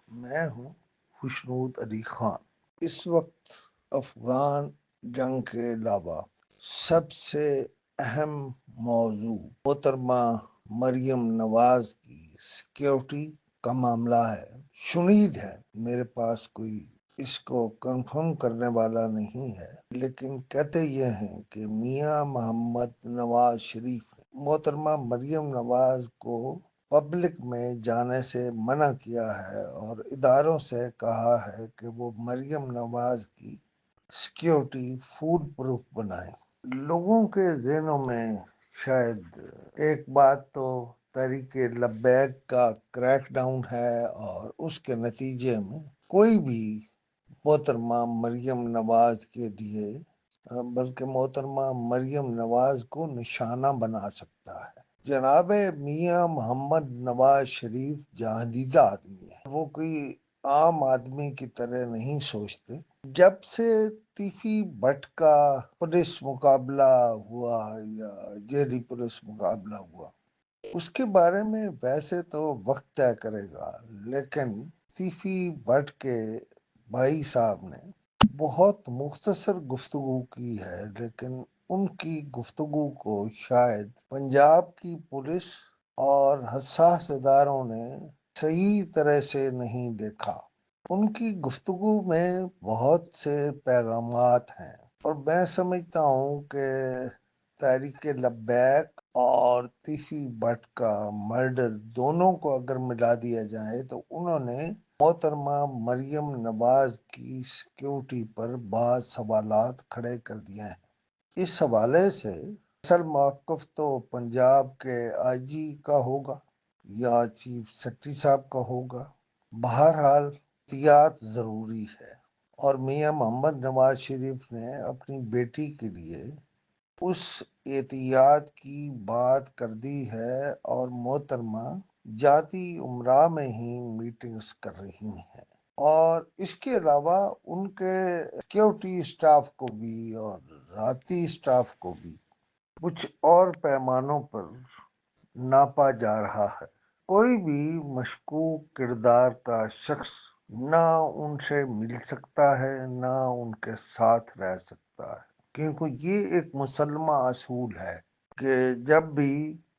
میں ہوں خوشنود علی خان۔ اس وقت افغان جنگ کے علاوہ سب سے اہم موضوع محترمہ مریم نواز کی سیکیورٹی کا معاملہ ہے۔ شنید ہے، میرے پاس کوئی اس کو کنفرم کرنے والا نہیں ہے، لیکن کہتے یہ ہیں کہ میاں محمد نواز شریف نے محترمہ مریم نواز کو پبلک میں جانے سے منع کیا ہے اور اداروں سے کہا ہے کہ وہ مریم نواز کی سیکیورٹی فول پروف بنائیں۔ لوگوں کے ذہنوں میں شاید ایک بات تو تحریک لبیک کا کریک ڈاؤن ہے اور اس کے نتیجے میں کوئی بھی محترمہ مریم نواز کے لیے بلکہ محترمہ مریم نواز کو نشانہ بنا سکتا ہے۔ جناب میاں محمد نواز شریف جہاندیدہ آدمی ہے، وہ کوئی عام آدمی کی طرح نہیں سوچتے۔ جب سے تیفی بٹ کا پولیس مقابلہ ہوا یا جیلی پولیس مقابلہ ہوا، اس کے بارے میں ویسے تو وقت طے کرے گا، لیکن تیفی بٹ کے بھائی صاحب نے بہت مختصر گفتگو کی ہے، لیکن ان کی گفتگو کو شاید پنجاب کی پولیس اور حساس اداروں نے صحیح طرح سے نہیں دیکھا۔ ان کی گفتگو میں بہت سے پیغامات ہیں اور میں سمجھتا ہوں کہ تحریک لبیک اور تیفی بٹ کا مرڈر دونوں کو اگر ملا دیا جائے تو انہوں نے محترمہ مریم نواز کی سیکیورٹی پر بعض سوالات کھڑے کر دیے ہیں۔ اس حوالے سے اصل موقف تو پنجاب کے آئی جی کا ہوگا یا چیف سیکرٹری صاحب کا ہوگا۔ بہرحال احتیاط ضروری ہے اور میاں محمد نواز شریف نے اپنی بیٹی کے لیے اس احتیاط کی بات کر دی ہے اور محترمہ جاتی امراء میں ہی میٹنگز کر رہی ہیں، اور اس کے علاوہ ان کے سیکیورٹی اسٹاف کو بھی اور ذاتی اسٹاف کو بھی کچھ اور پیمانوں پر ناپا جا رہا ہے۔ کوئی بھی مشکوک کردار کا شخص نہ ان سے مل سکتا ہے نہ ان کے ساتھ رہ سکتا ہے، کیونکہ یہ ایک مسلمہ اصول ہے کہ جب بھی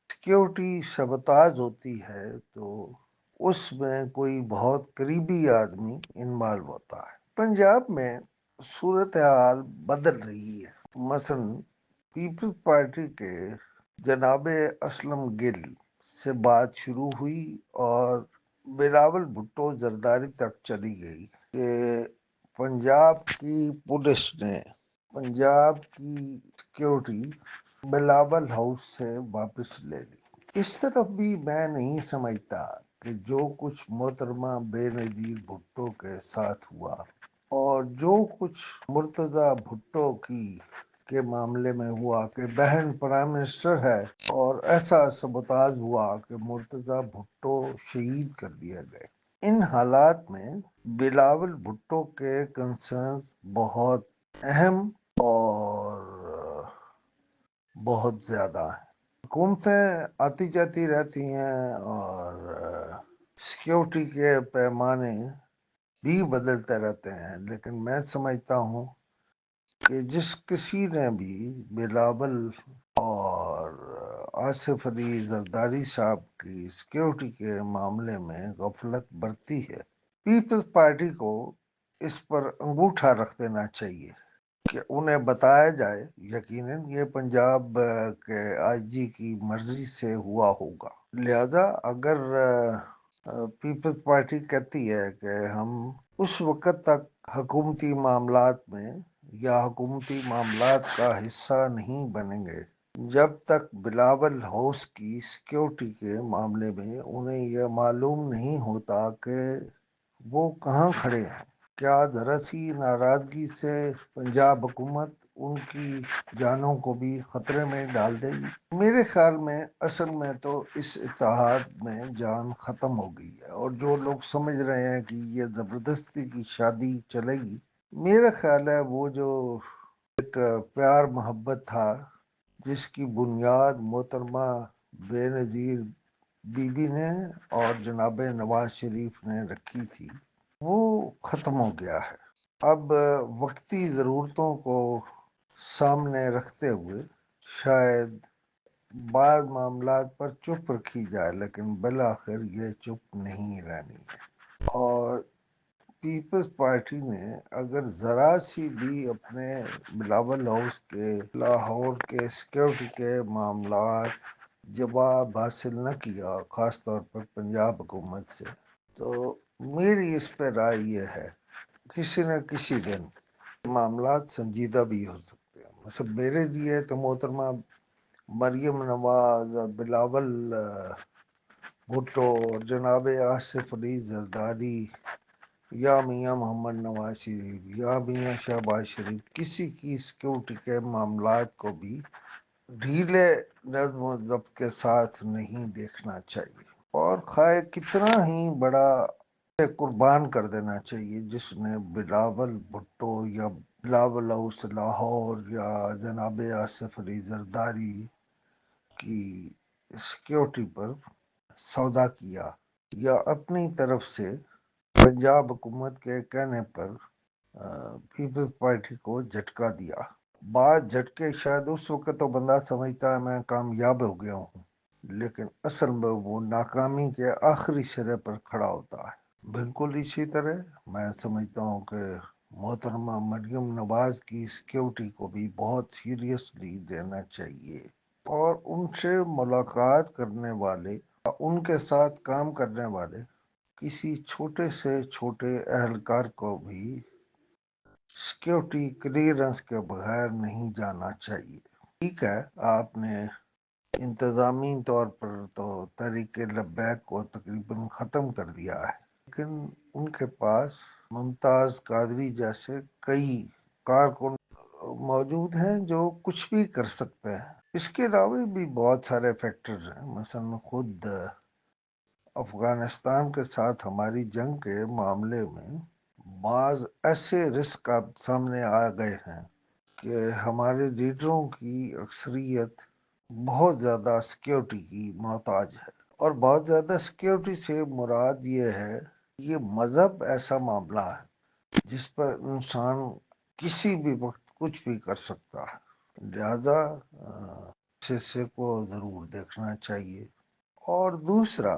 سیکیورٹی سبتاز ہوتی ہے تو اس میں کوئی بہت قریبی آدمی انوالو ہوتا ہے۔ پنجاب میں صورتحال بدل رہی ہے۔ مثلا پیپلز پارٹی کے جناب اسلم گل سے بات شروع ہوئی اور بلاول بھٹو زرداری تک چلی گئی کہ پنجاب کی پولیس نے پنجاب کی سیکیورٹی بلاول ہاؤس سے واپس لے لی۔ اس طرف بھی میں نہیں سمجھتا کہ جو کچھ محترمہ بے نظیر بھٹو کے ساتھ ہوا اور جو کچھ مرتضی بھٹو کے معاملے میں ہوا کہ بہن پرائم منسٹر ہے اور ایسا سبوتاژ ہوا کہ مرتضی بھٹو شہید کر دیا گئے، ان حالات میں بلاول بھٹو کے کنسرنز بہت اہم اور بہت زیادہ ہیں۔ حکومتیں آتی جاتی رہتی ہیں اور سیکیورٹی کے پیمانے بھی بدلتے رہتے ہیں، لیکن میں سمجھتا ہوں کہ جس کسی نے بھی بلاول اور آصف علی زرداری صاحب کی سیکیورٹی کے معاملے میں غفلت برتی ہے، پیپلز پارٹی کو اس پر انگوٹھا رکھ دینا چاہیے کہ انہیں بتایا جائے یقیناً یہ پنجاب کے آئی جی کی مرضی سے ہوا ہوگا، لہذا اگر پیپلز پارٹی کہتی ہے کہ ہم اس وقت تک حکومتی معاملات میں یا حکومتی معاملات کا حصہ نہیں بنیں گے جب تک بلاول ہاؤس کی سیکیورٹی کے معاملے میں انہیں یہ معلوم نہیں ہوتا کہ وہ کہاں کھڑے ہیں، کیا ذرا-سی ناراضگی سے پنجاب حکومت ان کی جانوں کو بھی خطرے میں ڈال دے گی؟ میرے خیال میں اصل میں تو اس اتحاد میں جان ختم ہو گئی ہے، اور جو لوگ سمجھ رہے ہیں کہ یہ زبردستی کی شادی چلے گی، میرا خیال ہے وہ جو ایک پیار محبت تھا جس کی بنیاد محترمہ بے نظیر بی بی نے اور جناب نواز شریف نے رکھی تھی وہ ختم ہو گیا ہے۔ اب وقتی ضرورتوں کو سامنے رکھتے ہوئے شاید بعض معاملات پر چپ رکھی جائے، لیکن بالآخر یہ چپ نہیں رہنی ہے۔ اور پیپلز پارٹی نے اگر ذرا سی بھی اپنے بلاول ہاؤس کے لاہور کے سیکیورٹی کے معاملات جواب حاصل نہ کیا، خاص طور پر پنجاب حکومت سے، تو میری اس پہ رائے یہ ہے کسی نہ کسی دن معاملات سنجیدہ بھی ہو سکتے ہیں۔ مثلا میرے لیے تو محترمہ مریم نواز اور بلاول بھٹو اور جناب آصف علی زرداری یا میاں محمد نواز شریف یا میاں شہباز شریف کسی کی سیکیورٹی کے معاملات کو بھی ڈھیلے نظم و ضبط کے ساتھ نہیں دیکھنا چاہیے، اور خواہ کتنا ہی بڑا قربان کر دینا چاہیے جس نے بلاول بھٹو یا بلاول ہاؤس لاہور یا جناب آصف علی زرداری کی سیکیورٹی پر سودا کیا یا اپنی طرف سے پنجاب حکومت کے کہنے پر پیپلز پارٹی کو جھٹکا دیا۔ بعض جھٹکے شاید اس وقت تو بندہ سمجھتا ہے میں کامیاب ہو گیا ہوں، لیکن اصل میں وہ ناکامی کے آخری سرے پر کھڑا ہوتا ہے۔ بالکل اسی طرح میں سمجھتا ہوں کہ محترمہ مریم نواز کی سیکیورٹی کو بھی بہت سیریسلی دینا چاہیے، اور ان سے ملاقات کرنے والے، ان کے ساتھ کام کرنے والے کسی چھوٹے سے چھوٹے اہلکار کو بھی سیکیورٹی کلیئرنس کے بغیر نہیں جانا چاہیے۔ ٹھیک ہے، آپ نے انتظامی طور پر تو تحریک لبیک کو تقریباً ختم کر دیا ہے، لیکن ان کے پاس ممتاز قادری جیسے کئی کارکن موجود ہیں جو کچھ بھی کر سکتے ہیں۔ اس کے علاوہ بھی بہت سارے فیکٹرز ہیں، مثلا خود افغانستان کے ساتھ ہماری جنگ کے معاملے میں بعض ایسے رسک اب سامنے آ گئے ہیں کہ ہمارے لیڈروں کی اکثریت بہت زیادہ سیکیورٹی کی محتاج ہے، اور بہت زیادہ سیکیورٹی سے مراد یہ ہے یہ مذہب ایسا معاملہ ہے جس پر انسان کسی بھی وقت کچھ بھی کر سکتا ہے، لہذا اس حصے کو ضرور دیکھنا چاہیے۔ اور دوسرا،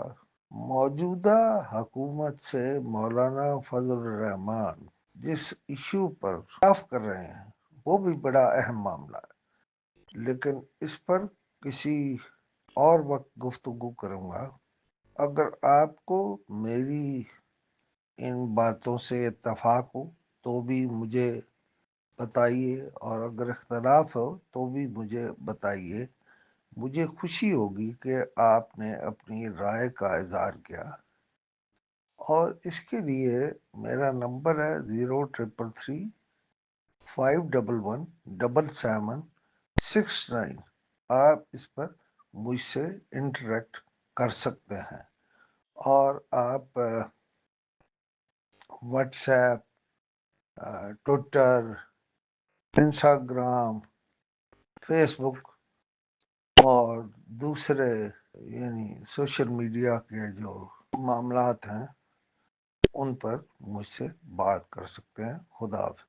موجودہ حکومت سے مولانا فضل الرحمان جس ایشو پر خلاف کر رہے ہیں وہ بھی بڑا اہم معاملہ ہے، لیکن اس پر کسی اور وقت گفتگو کروں گا۔ اگر آپ کو میری ان باتوں سے اتفاق ہو تو بھی مجھے بتائیے، اور اگر اختلاف ہو تو بھی مجھے بتائیے۔ مجھے خوشی ہوگی کہ آپ نے اپنی رائے کا اظہار کیا، اور اس کے لیے میرا نمبر ہے 0333511769۔ آپ اس پر مجھ سے انٹریکٹ کر سکتے ہیں، اور آپ WhatsApp, Twitter, Instagram, Facebook اور دوسرے یعنی سوشل میڈیا کے جو معاملات ہیں ان پر مجھ سے بات کر سکتے ہیں۔ خدا حافظ۔